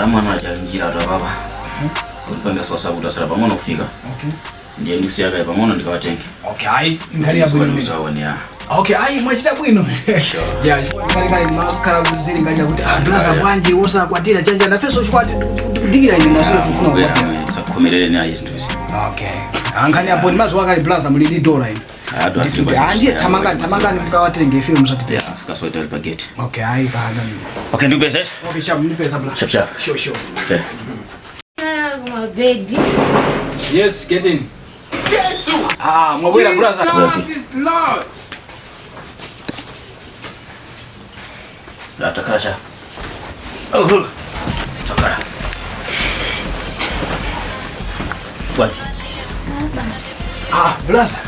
mwana ajalingira ata baba. Ulipanga swasa utasara pamono kufika. Okay. Ndiye ndikusiyaga pamono ndikawatenga. Okay, ai ngari abwino. Okay, ai mwachita bwino. Sure. Yeah, ngari makala kuzili ngari kuti ndona za bwanji wosa kwatira chanja na feso chikwati digira ine naso tufuna kwatira. Sakomerere ni ayisintu. Okay. Angani hapo ni mazo wakali plaza mlidi dola hivi. Anje tamangani mkawatenge film zatipea. Afika sote alipageti. Okay, ai baada ni. Okay, ndio pesa. Okay, sharp ni pesa bla. Sharp. Sure. Sir. My baby. Yes, get in. Mwabwera brother. Lord. La takasha. Oh. Takara. What? Bas. Brother.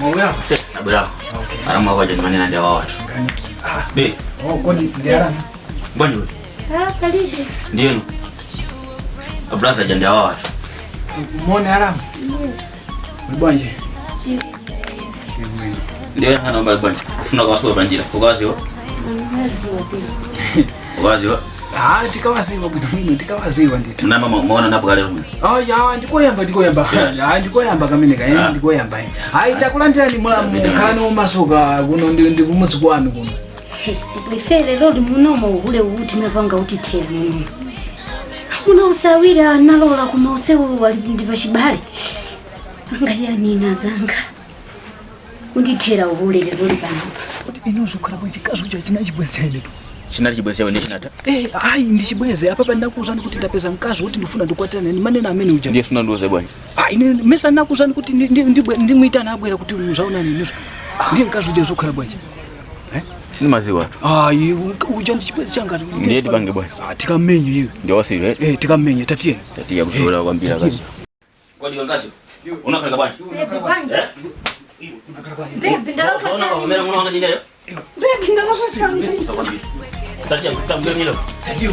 Mwabwera. Sir, abura. Okay. Arama kwa jamani na ndio watu. Be. Kwani ndiara. Bonjo. Karibu. Ndio. Abrasa janda watu. Muone arama. Mbanje. Ndio hana mbali bwana. Funa kwa sababu banjira. Kugaziwa. Kugaziwa. Tikawasiwa bwino tikawasiwa ndito. Namba muona napo kale rumwe. Ya ndikoyamba. Ndikoyamba kamene ka ndikoyamba. Takulandira ni mukana omasuka kuno ndi kumusi kwanu kuno. Bwifere lodi munomo ule uti mepanga uti tele. Una usawira nalola kumose walibindi bashibale. Ngaya nina zanga. Unditera ubulele loli panopa. Inozukhala bwiti kazuja chinachibweza ine tu. Chinali chibweza wende chinata. Ai ndichibweze apa ndakuzani kuti ndapeza mkazi kuti ndifuna ndikwatana ni manena amene uja. Ndiye suna ndoze bwana. Ine mesa nakuzani kuti ndimwitana abwera kuti uzaona nini. Ndiye mkazi uja zokhala bwaje. Sini maziwa. Uja ndichibweze changa. Ndiye tibange bwana. Tikamenye hiyo. Ndio wasiwe. Tikamenye tatie. Tatia kusola kwambira kazi. Kwa diyo ngasi. Unakaleka bwana. Baby, ndalo kwa shamba. Unaona mwana wangu ndiye. Baby, ndalo kwa shamba. Tatia kutamgeni leo. Tatia.